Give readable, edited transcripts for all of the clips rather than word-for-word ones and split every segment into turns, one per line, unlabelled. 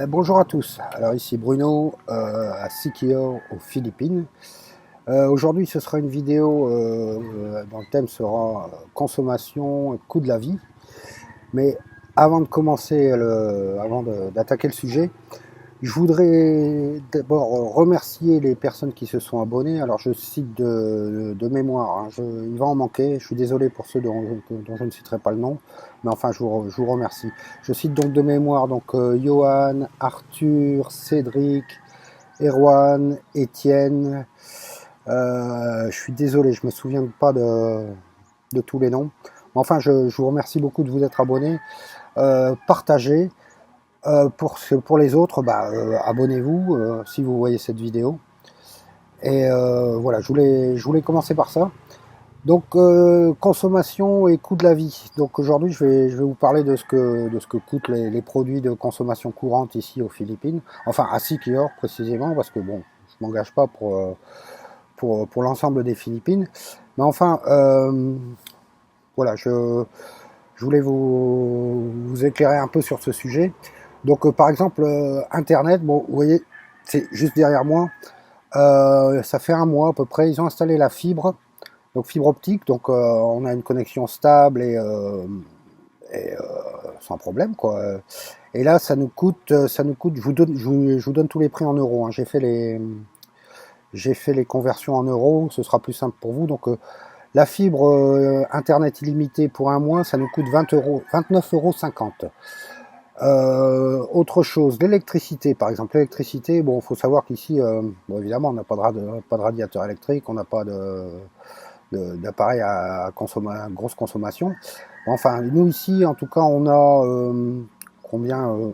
Bonjour à tous, alors ici Bruno à Siquijor aux Philippines. Aujourd'hui ce sera une vidéo dont le thème sera consommation, coût de la vie. Mais avant de commencer, d'attaquer le sujet, je voudrais d'abord remercier les personnes qui se sont abonnées. Alors je cite de mémoire, hein. Il va en manquer, je suis désolé pour ceux dont je ne citerai pas le nom, mais enfin je vous remercie. Je cite donc de mémoire Johan, Arthur, Cédric, Erwan, Étienne. Je suis désolé, je me souviens pas de tous les noms. Enfin, je vous remercie beaucoup de vous être abonnés. Partagez. Pour les autres, abonnez-vous si vous voyez cette vidéo. Et voilà, je voulais commencer par ça. Donc, consommation et coût de la vie. Donc aujourd'hui, je vais vous parler de ce que coûtent les produits de consommation courante ici aux Philippines. Enfin, à Siquijor précisément, parce que bon, je m'engage pas pour l'ensemble des Philippines. Mais enfin, voilà, je voulais vous éclairer un peu sur ce sujet. Donc, par exemple, Internet, bon, vous voyez, c'est juste derrière moi. Ça fait un mois à peu près, ils ont installé la fibre, donc fibre optique. Donc, on a une connexion stable et sans problème, quoi. Et là, ça nous coûte. Je vous donne tous les prix en euros, hein. J'ai fait les conversions en euros. Ce sera plus simple pour vous. Donc, la fibre Internet illimitée pour un mois, ça nous coûte 20 euros, 29,50 €. Autre chose, l'électricité, par exemple. L'électricité, bon, il faut savoir qu'ici, bon, évidemment, on n'a pas pas de radiateur électrique, on n'a pas d'appareil à grosse consommation. Enfin, nous ici, en tout cas, on a combien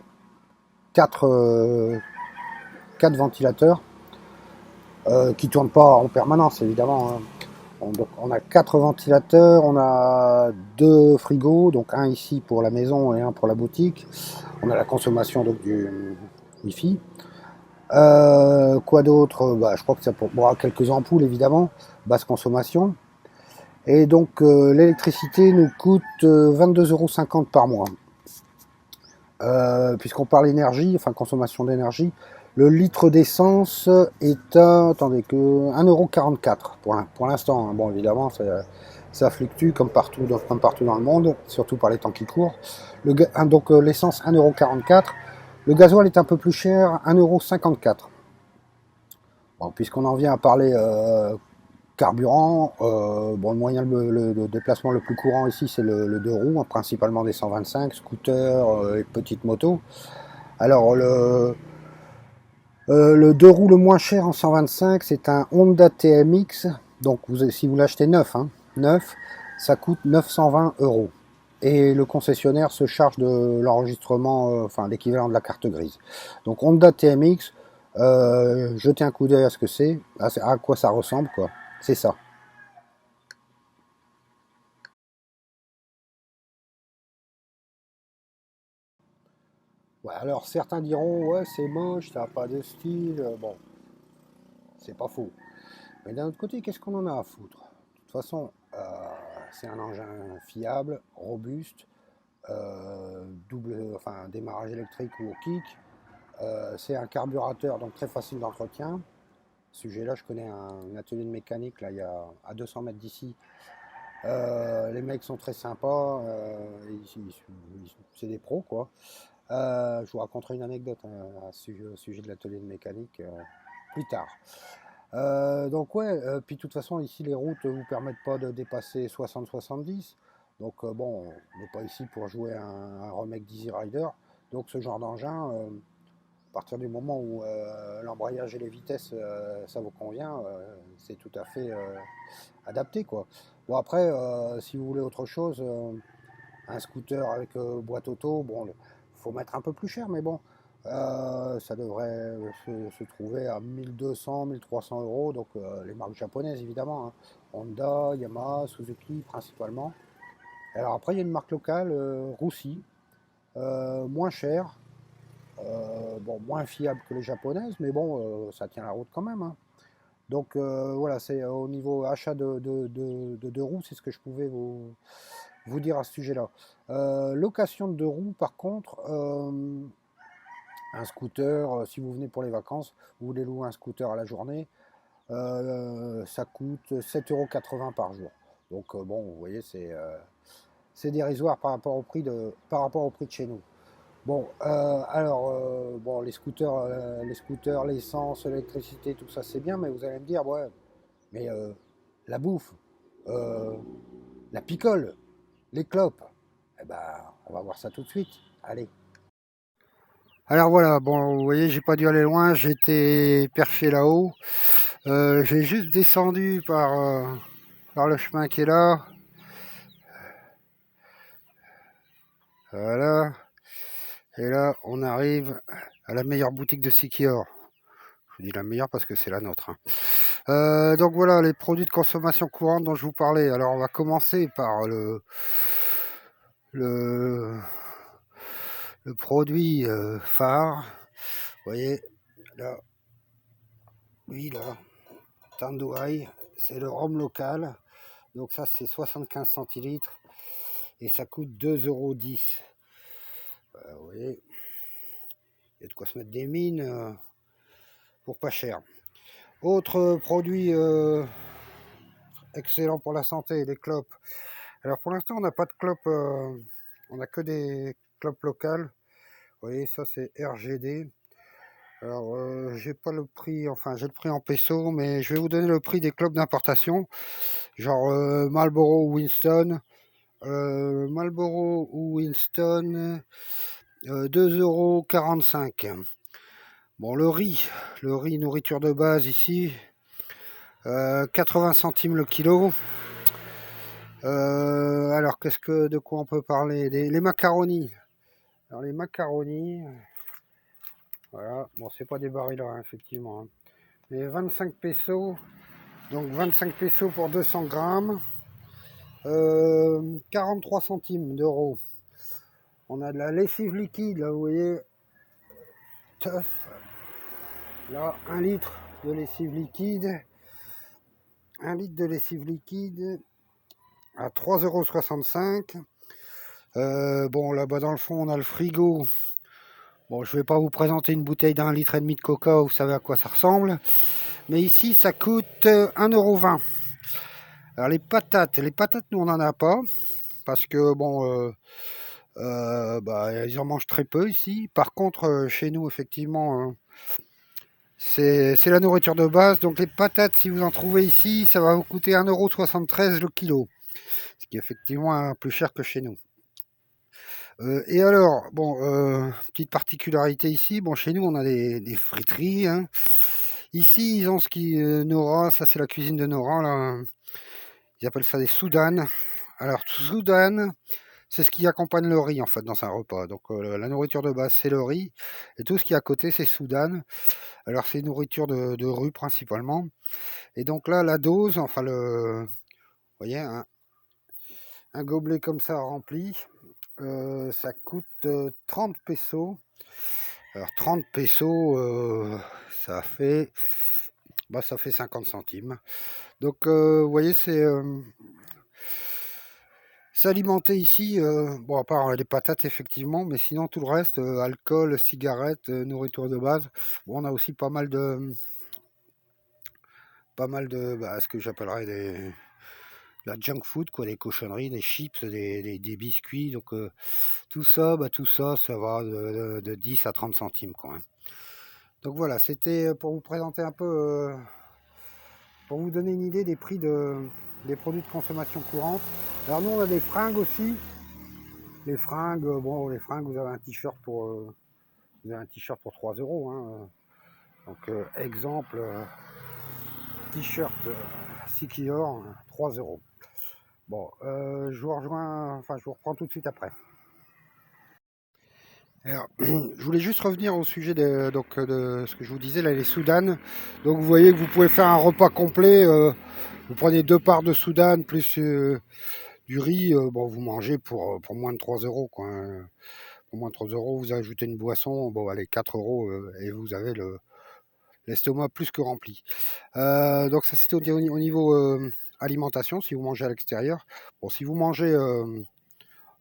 4 ventilateurs qui tournent pas en permanence, évidemment, hein. Donc on a 4 ventilateurs, on a 2 frigos, donc un ici pour la maison et un pour la boutique. On a la consommation donc, du Wi-Fi. Quoi d'autre? Je crois que ça pour quelques ampoules évidemment, basse consommation. Et donc l'électricité nous coûte 22,50 € par mois. Puisqu'on parle énergie, enfin consommation d'énergie, le litre d'essence est à, attendez, que 1,44 € pour l'instant, hein. Bon, évidemment, ça fluctue comme partout dans le monde, surtout par les temps qui courent. Donc l'essence 1,44 €. Le gasoil est un peu plus cher, 1,54 €. Bon, puisqu'on en vient à parler carburant, bon, le moyen de déplacement le plus courant ici, c'est le 2 roues, hein, principalement des 125, scooters et petites motos. Alors, le 2 roues le moins cher en 125, c'est un Honda TMX. Donc, si vous l'achetez neuf, hein, neuf, ça coûte 920 €. Et le concessionnaire se charge de l'enregistrement, enfin l'équivalent de la carte grise. Donc Honda TMX, jetez un coup d'œil à ce que c'est, à quoi ça ressemble, quoi. C'est ça. Ouais, alors certains diront, ouais, c'est moche, ça n'a pas de style. Bon, c'est pas faux. Mais d'un autre côté, qu'est-ce qu'on en a à foutre? De toute façon, c'est un engin fiable, robuste, enfin démarrage électrique ou au kick. C'est un carburateur, donc très facile d'entretien. Ce sujet-là, je connais un atelier de mécanique là, à 200 mètres d'ici. Les mecs sont très sympas, c'est des pros quoi. Je vous raconterai une anecdote, hein, au sujet de l'atelier de mécanique plus tard. Donc ouais, puis de toute façon ici les routes ne vous permettent pas de dépasser 60-70. Donc bon, on n'est pas ici pour jouer un remake d'Easy Rider. Donc ce genre d'engin, à partir du moment où l'embrayage et les vitesses, ça vous convient, c'est tout à fait adapté quoi. Bon après, si vous voulez autre chose, un scooter avec boîte auto, bon, faut mettre un peu plus cher, mais bon, ça devrait se trouver à 1200, 1300 €, donc les marques japonaises évidemment, hein. Honda, Yamaha, Suzuki principalement. Alors après, il y a une marque locale, Roussy, moins chère, bon, moins fiable que les japonaises, mais bon, ça tient la route quand même, hein. Donc voilà, c'est au niveau achat de deux roues, c'est ce que je pouvais vous dire à ce sujet-là. Location de deux roues, par contre, Un scooter, si vous venez pour les vacances, vous voulez louer un scooter à la journée, ça coûte 7,80 € par jour. Donc bon, vous voyez, c'est dérisoire par rapport au prix de chez nous. Bon, bon, les scooters, l'essence, l'électricité, tout ça, c'est bien, mais vous allez me dire, ouais, mais la bouffe, euh, la picole, les clopes, eh ben, on va voir ça tout de suite. Allez. Alors voilà, bon, vous voyez, j'ai pas dû aller loin, j'étais perché là-haut. J'ai juste descendu par le chemin qui est là. Voilà. Et là, on arrive à la meilleure boutique de Sikior. Je vous dis la meilleure parce que c'est la nôtre, hein. Donc voilà, les produits de consommation courante dont je vous parlais. Alors on va commencer par le, le produit phare. Vous voyez, là, lui là, Tanduay, c'est le rhum local. Donc ça c'est 75 centilitres et ça coûte 2,10 €. Vous voyez, il y a de quoi se mettre des mines pour pas cher. Autre produit excellent pour la santé, les clopes. Alors pour l'instant on n'a pas de clopes, on n'a que des clopes locales. Vous voyez, ça c'est RGD. Alors j'ai pas le prix, enfin j'ai le prix en pesos, mais je vais vous donner le prix des clopes d'importation, genre Marlboro ou Winston. Marlboro ou Winston, 2,45 €. Bon, le riz nourriture de base ici, 80 centimes le kilo. Alors, de quoi on peut parler? Les macaronis. Alors, les macaronis, voilà, bon, c'est pas des barils là, effectivement, hein. Mais 25 pesos, donc 25 pesos pour 200 grammes, 43 centimes d'euros. On a de la lessive liquide, là, vous voyez, Tough. Là, 1 litre de lessive liquide. 1 litre de lessive liquide à 3,65 €. Bon, là-bas dans le fond, on a le frigo. Bon, je vais pas vous présenter une bouteille d'1,5 litre de coca, vous savez à quoi ça ressemble. Mais ici, ça coûte 1,20 €. Alors les patates, nous on n'en a pas. Parce que bon, bah, ils en mangent très peu ici. Par contre, chez nous, effectivement, c'est la nourriture de base. Donc les patates, si vous en trouvez ici, ça va vous coûter 1,73 € le kilo. Ce qui est effectivement plus cher que chez nous. Et alors, bon, petite particularité ici, bon, chez nous on a des friteries, hein. Ici, ils ont ce qui Nora, ça c'est la cuisine de Nora, là. Ils appellent ça des soudanes. Alors, soudane, c'est ce qui accompagne le riz en fait dans un repas. Donc la nourriture de base c'est le riz et tout ce qui est à côté c'est soudane. Alors c'est nourriture de rue principalement. Et donc là la dose, enfin vous voyez un gobelet comme ça rempli, ça coûte 30 pesos. Alors 30 pesos, ça fait 50 centimes. Donc vous voyez c'est s'alimenter ici, bon à part les patates effectivement, mais sinon tout le reste, alcool, cigarettes, nourriture de base. Bon, on a aussi bah, ce que j'appellerais la junk food, quoi, des cochonneries, des chips, des biscuits. Donc tout ça, ça va de 10 à 30 centimes, quoi, hein. Donc voilà, c'était pour vous présenter un peu, pour vous donner une idée des prix des produits de consommation courante. Alors nous, on a des fringues aussi. Les fringues, bon, les fringues, vous avez un t-shirt pour 3 €, hein. Donc exemple, t-shirt Sikior, 3 €. Bon, je vous reprends tout de suite après. Alors, je voulais juste revenir au sujet de ce que je vous disais, là, les soudanes. Donc vous voyez que vous pouvez faire un repas complet. Vous prenez 2 parts de soudane plus du riz. Bon, vous mangez pour moins de 3 €, quoi, hein. Pour moins de 3 €, vous ajoutez une boisson, bon allez, 4 € et vous avez l'estomac plus que rempli. Donc ça c'était au niveau alimentation, si vous mangez à l'extérieur. Bon, si vous mangez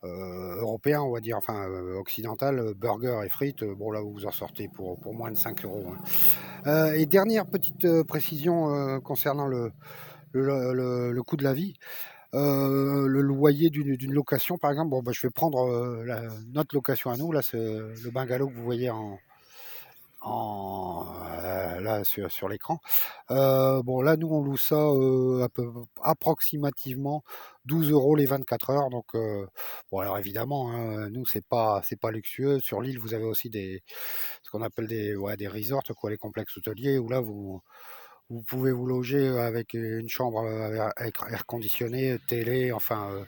européen, on va dire, enfin occidental, burger et frites, bon là vous en sortez pour moins de 5 euros. Hein. Et dernière petite précision concernant le coût de la vie. Le loyer d'une location, par exemple, bon, bah, je vais prendre notre location à nous, là, c'est le bungalow que vous voyez là sur l'écran. Bon, là, nous, on loue ça approximativement 12 euros les 24 heures. Donc, bon, alors évidemment, hein, nous, c'est pas luxueux. Sur l'île, vous avez aussi ce qu'on appelle des resorts, quoi, les complexes hôteliers, où là, vous pouvez vous loger avec une chambre avec air conditionné, télé, enfin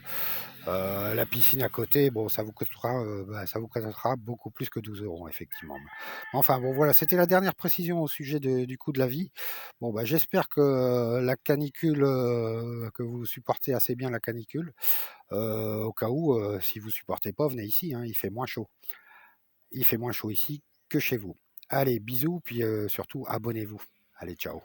la piscine à côté. Bon, ça vous coûtera beaucoup plus que 12 euros, effectivement. Enfin, bon, voilà, c'était la dernière précision au sujet du coût de la vie. Bon, bah, j'espère que la canicule, que vous supportez assez bien la canicule. Au cas où, si vous supportez pas, venez ici, hein, il fait moins chaud. Il fait moins chaud ici que chez vous. Allez, bisous, puis surtout abonnez-vous. Allez, ciao.